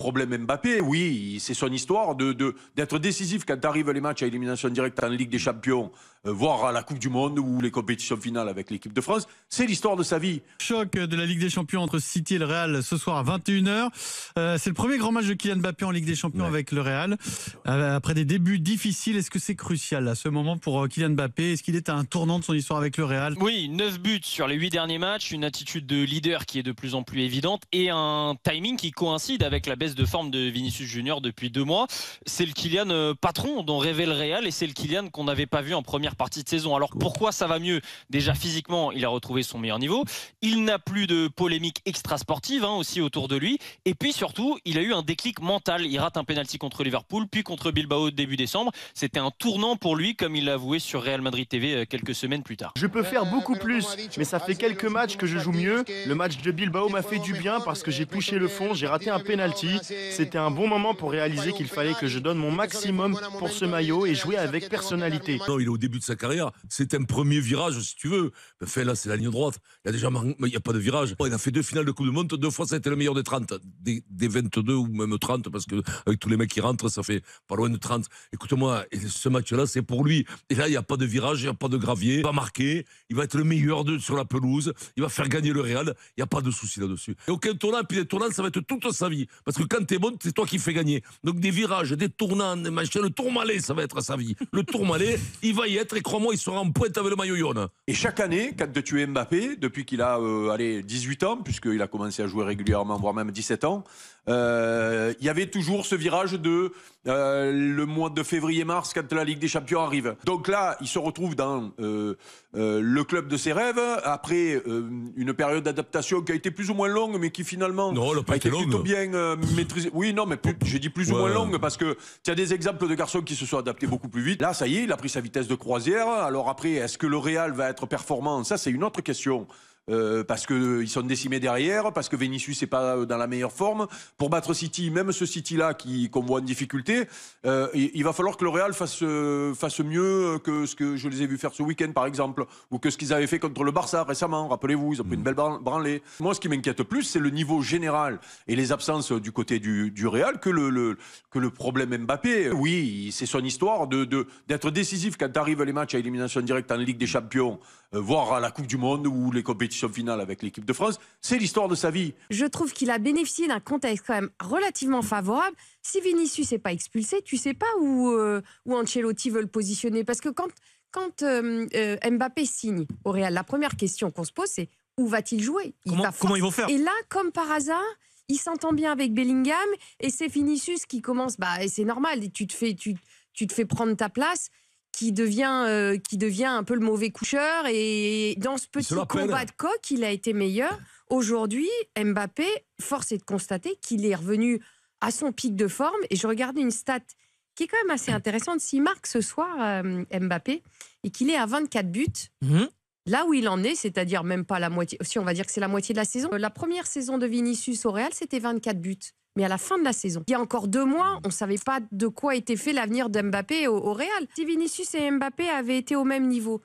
problème Mbappé, oui, c'est son histoire d'être décisif quand arrivent les matchs à élimination directe en Ligue des Champions, voire à la Coupe du Monde ou les compétitions finales avec l'équipe de France. C'est l'histoire de sa vie. Choc de la Ligue des Champions entre City et le Real ce soir à 21h. C'est le premier grand match de Kylian Mbappé en Ligue des Champions avec le Real. Après des débuts difficiles, est-ce que c'est crucial à ce moment pour Kylian Mbappé? Est-ce qu'il est à un tournant de son histoire avec le Real? Oui, 9 buts sur les 8 derniers matchs, une attitude de leader qui est de plus en plus évidente et un timing qui coïncide avec la baisse de forme de Vinicius Junior depuis 2 mois. C'est le Kylian patron dont rêvait le Real et c'est le Kylian qu'on n'avait pas vu en première partie de saison. Alors pourquoi ça va mieux? Déjà physiquement, il a retrouvé son meilleur niveau. Il n'a plus de polémique extra-sportive aussi autour de lui. Et puis surtout, il a eu un déclic mental. Il rate un penalty contre Liverpool, puis contre Bilbao début décembre. C'était un tournant pour lui, comme il l'a avoué sur Real Madrid TV quelques semaines plus tard. Je peux faire beaucoup plus, mais ça fait quelques matchs que je joue mieux. Le match de Bilbao m'a fait du bien parce que j'ai touché le fond, j'ai raté un penalty. C'était un bon moment pour réaliser qu'il fallait que je donne mon maximum pour ce maillot et jouer avec personnalité. Non, il est au début de sa carrière. C'est un premier virage, si tu veux. Enfin, là, c'est la ligne droite. Il n'y a pas de virage. Il a fait 2 finales de Coupe du Monde. 2 fois, ça a été le meilleur des 30. Des 22 ou même 30, parce que avec tous les mecs qui rentrent, ça fait pas loin de 30. Écoute-moi, ce match-là, c'est pour lui. Et là, il n'y a pas de virage, il n'y a pas de gravier. Il va marquer. Il va être le meilleur sur la pelouse. Il va faire gagner le Real. Il n'y a pas de souci là-dessus. Et aucun tournant, puis les tournants, ça va être toute sa vie. Parce que quand t'es bon, c'est toi qui fais gagner. Donc des virages, des tournants, des machins, le tourmalet, ça va être sa vie. Le tourmalet, il va y être et crois-moi, il sera en pointe avec le maillot jaune. Et chaque année, quand tu es Mbappé, depuis qu'il a 18 ans, puisqu'il a commencé à jouer régulièrement, voire même 17 ans, il y avait toujours ce virage de le mois de février-mars quand la Ligue des Champions arrive. Donc là, il se retrouve dans le club de ses rêves, après une période d'adaptation qui a été plus ou moins longue, mais qui finalement a été plutôt bien maîtrisée. Oui, non, mais j'ai dit plus ou moins longue, parce que tu as des exemples de garçons qui se sont adaptés beaucoup plus vite. Là, ça y est, il a pris sa vitesse de croisière. Alors après, est-ce que le Real va être performant? Ça, c'est une autre question. Parce qu'ils sont décimés derrière, parce que Vinicius n'est pas dans la meilleure forme. Pour battre City, même ce City-là qu'on voit en difficulté, il va falloir que le Real fasse mieux que ce que je les ai vus faire ce week-end, par exemple, ou que ce qu'ils avaient fait contre le Barça récemment. Rappelez-vous, ils ont pris une belle branlée. Moi, ce qui m'inquiète plus, c'est le niveau général et les absences du côté du Real que le problème Mbappé. Oui, c'est son histoire d'être décisif quand arrivent les matchs à élimination directe en Ligue des Champions, voire à la Coupe du Monde ou les compétitions finale avec l'équipe de France, c'est l'histoire de sa vie. Je trouve qu'il a bénéficié d'un contexte quand même relativement favorable. Si Vinicius n'est pas expulsé, tu sais pas où Ancelotti veut le positionner. Parce que quand Mbappé signe au Real, la première question qu'on se pose, c'est où va-t-il jouer? Comment ils vont faire? Et là, comme par hasard, il s'entend bien avec Bellingham et c'est Vinicius qui commence. Et c'est normal, tu te fais prendre ta place. Qui devient un peu le mauvais coucheur. Et dans ce petit combat de coq, il a été meilleur. Aujourd'hui, Mbappé, force est de constater qu'il est revenu à son pic de forme. Et je regardais une stat qui est quand même assez intéressante. S'il marque ce soir, Mbappé, et qu'il est à 24 buts, là où il en est, c'est-à-dire même pas la moitié, si on va dire que c'est la moitié de la saison. La première saison de Vinicius au Real, c'était 24 buts. Mais à la fin de la saison, il y a encore 2 mois, on ne savait pas de quoi était fait l'avenir d'Mbappé au Real. Si Vinicius et Mbappé avaient été au même niveau,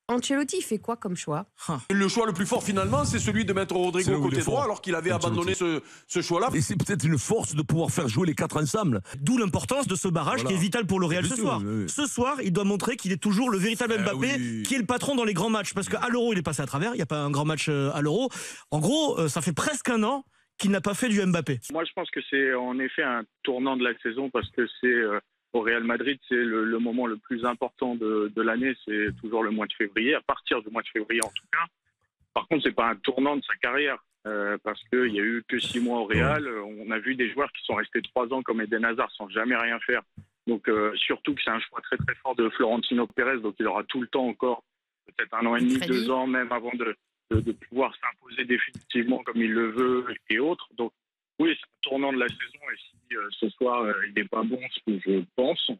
Ancelotti fait quoi comme choix? Le choix le plus fort finalement, c'est celui de mettre Rodrigo côté droit, alors qu'il avait abandonné ce choix-là. Et c'est peut-être une force de pouvoir faire jouer les 4 ensemble. D'où l'importance de ce barrage qui est vital pour le Real ce soir. Oui. Ce soir, il doit montrer qu'il est toujours le véritable Mbappé, qui est le patron dans les grands matchs. Parce qu'à l'Euro, il est passé à travers, il n'y a pas un grand match à l'Euro. En gros, ça fait presque un an qu'il n'a pas fait du Mbappé. Moi, je pense que c'est en effet un tournant de la saison parce que c'est au Real Madrid, c'est le moment le plus important de l'année, c'est toujours le mois de février, à partir du mois de février en tout cas. Par contre, c'est pas un tournant de sa carrière parce qu'il n'y a eu que 6 mois au Real. On a vu des joueurs qui sont restés 3 ans comme Eden Hazard sans jamais rien faire. Donc surtout que c'est un choix très très fort de Florentino Pérez, donc il aura tout le temps encore, peut-être 1 an et demi, 2 ans même avant de pouvoir s'imposer définitivement comme il le veut et autres. Donc oui, c'est un tournant de la saison et si ce soir il n'est pas bon, ce que je pense,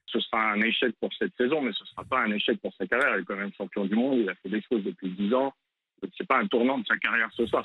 ce sera un échec pour cette saison, mais ce ne sera pas un échec pour sa carrière. Il est quand même champion du monde, il a fait des choses depuis 10 ans, donc c'est pas un tournant de sa carrière ce soir.